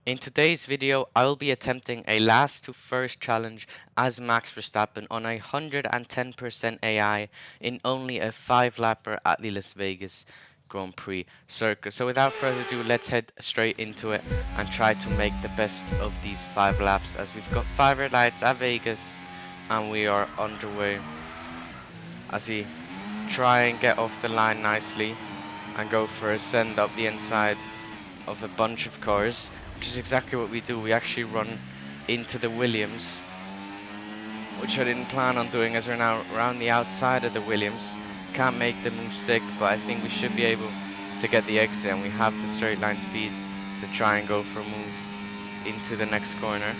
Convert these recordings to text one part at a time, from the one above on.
In today's video, I will be attempting a last to first challenge as Max Verstappen on a 110% AI in only a 5-lapper at the Las Vegas Grand Prix circuit. So without further ado, let's head straight into it and try to make the best of these 5 laps, as we've got 5 red lights at Vegas and we are underway as we try and get off the line nicely and go for a send up the inside of a bunch of cars, which is exactly what we do. We actually run into the Williams, which I didn't plan on doing, as we're now around the outside of the Williams. Can't make the move stick, but I think we should be able to get the exit, and we have the straight line speed to try and go for a move into the next corner,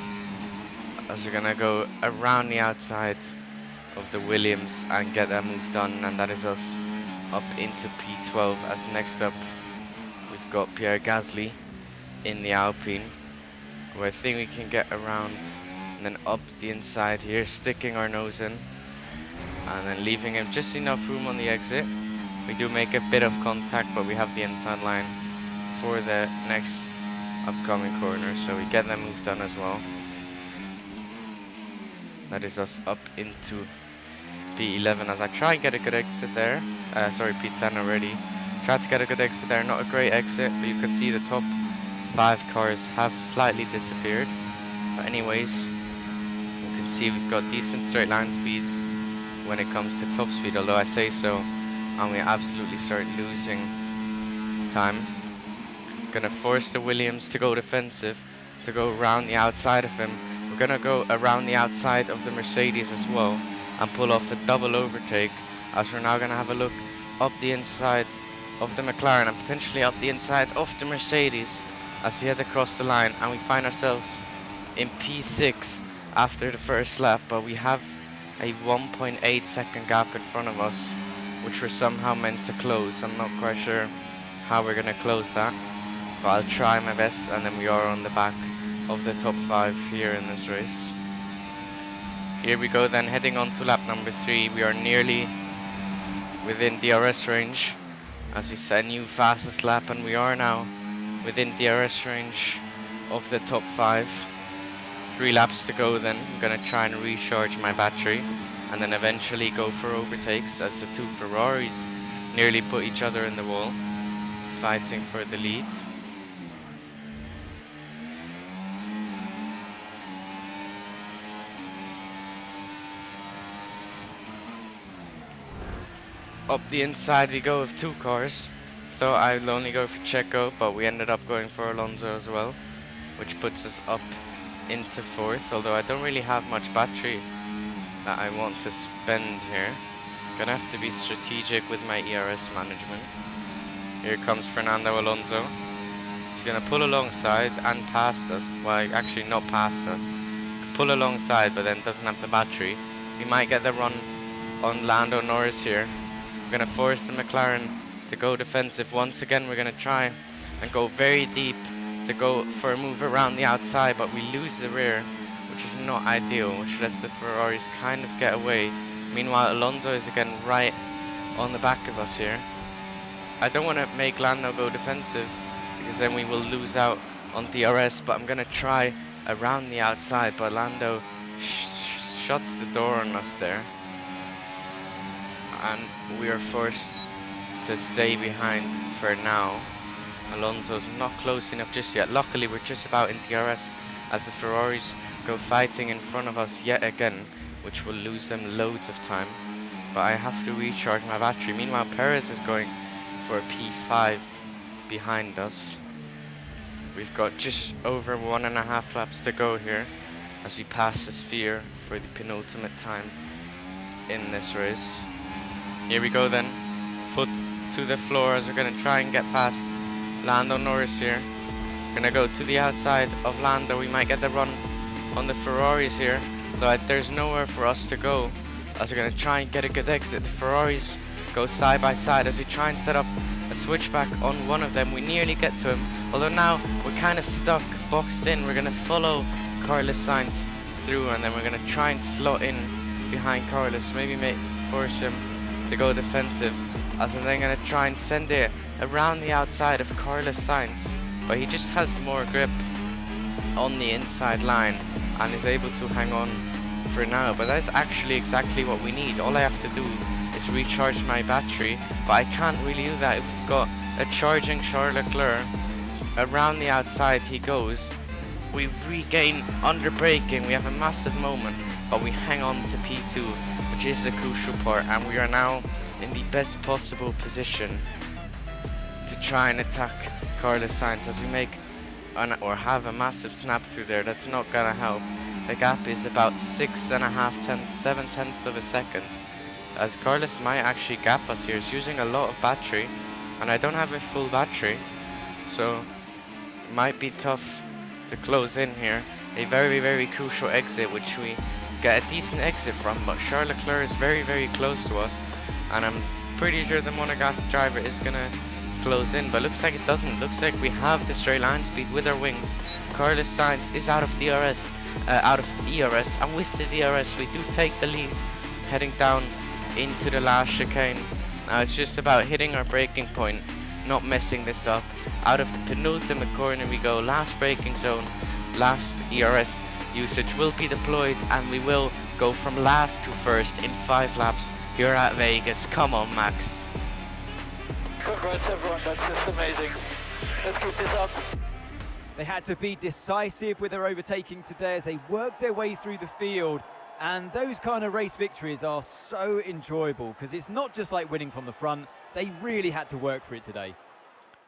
as we're gonna go around the outside of the Williams and get that move done, and that is us up into P12. As next up we've got Pierre Gasly in the Alpine, where I think we can get around and then up the inside here, sticking our nose in and then leaving him just enough room on the exit. We do make a bit of contact, but we have the inside line for the next upcoming corner, so we get that move done as well. That is us up into P11 as I try and get a good exit there. Sorry, P10 already. Tried to get a good exit there, not a great exit, but you can see the top 5 cars have slightly disappeared. But anyways, you can see we've got decent straight line speed when it comes to top speed, although I say so, and we absolutely start losing time. Gonna force the Williams to go defensive, to go around the outside of him. We're gonna go around the outside of the Mercedes as well and pull off a double overtake, as we're now gonna have a look up the inside of the McLaren and potentially up the inside of the Mercedes as we head across the line, and we find ourselves in P6 after the first lap, but we have a 1.8 second gap in front of us, which we're somehow meant to close. I'm not quite sure how we're gonna close that, but I'll try my best, and then we are on the back of the top 5 here in this race. Here we go then, heading on to lap number 3. We are nearly within DRS range, as we set a new fastest lap, and we are now within DRS range of the top 5. 3 laps to go then. I'm gonna try and recharge my battery and then eventually go for overtakes, as the 2 Ferraris nearly put each other in the wall, fighting for the lead. Up the inside we go with 2 cars. Thought I'd only go for Checo, but we ended up going for Alonso as well, which puts us up into 4th, although I don't really have much battery that I want to spend here. Gonna have to be strategic with my ERS management. Here comes Fernando Alonso. He's gonna pull alongside and past us. Well, actually not past us. Pull alongside, but then doesn't have the battery. We might get the run on Lando Norris here. We're gonna force the McLaren to go defensive. Once again, we're gonna try and go very deep to go for a move around the outside, but we lose the rear, which is not ideal, which lets the Ferraris kind of get away. Meanwhile, Alonso is again right on the back of us here. I don't want to make Lando go defensive, because then we will lose out on DRS, but I'm gonna try around the outside, but Lando shuts the door on us there, and we are forced to stay behind for now. Alonso's not close enough just yet. Luckily we're just about in DRS, as the Ferraris go fighting in front of us yet again, which will lose them loads of time. But I have to recharge my battery. Meanwhile, Perez is going for a P5 behind us. We've got just over 1.5 laps to go here as we pass the sphere for the penultimate time in this race. Here we go then, foot to the floor as we're going to try and get past Lando Norris here. Gonna go to the outside of Lando. We might get the run on the Ferraris here, but there's nowhere for us to go, as we're gonna try and get a good exit. The Ferraris go side by side as we try and set up a switchback on one of them. We nearly get to him, although now we're kind of stuck, boxed in. We're gonna follow Carlos Sainz through, and then we're gonna try and slot in behind Carlos, maybe force him to go defensive, as I'm then going to try and send it around the outside of Carlos Sainz, but he just has more grip on the inside line and is able to hang on for now. But that's actually exactly what we need. All I have to do is recharge my battery, but I can't really do that if we've got a charging Charles Leclerc. Around the outside he goes. We regain under braking, we have a massive moment, but we hang on to P2, which is the crucial part, and we are now in the best possible position to try and attack Carlos Sainz as we make or have a massive snap through there. That's not gonna help. The gap is about 6.5 tenths, 7 tenths of a second, as Carlos might actually gap us here. He's using a lot of battery, and I don't have a full battery, so it might be tough to close in here. A very crucial exit, which we get a decent exit from, but Charles Leclerc is very close to us, and I'm pretty sure the Monegasque driver is gonna close in, but looks like it doesn't. Looks like we have the straight line speed with our wings. Carlos Sainz is out of DRS, and with the DRS we do take the lead, heading down into the last chicane. Now it's just about hitting our braking point, not messing this up. Out of the penultimate corner we go, last braking zone, last ERS usage will be deployed, and we will go from last to first in 5 laps here at Vegas. Come on, Max. Congrats everyone, that's just amazing. Let's keep this up. They had to be decisive with their overtaking today as they worked their way through the field, and those kind of race victories are so enjoyable because it's not just like winning from the front. They really had to work for it today.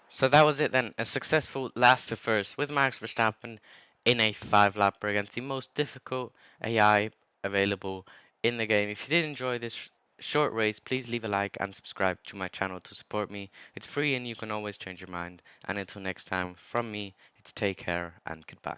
So that was it then, a successful last to first with Max Verstappen in a 5-lapper against the most difficult AI available in the game. If you did enjoy this short race, please leave a like and subscribe to my channel to support me. It's free and you can always change your mind. And until next time, from me, it's take care and goodbye.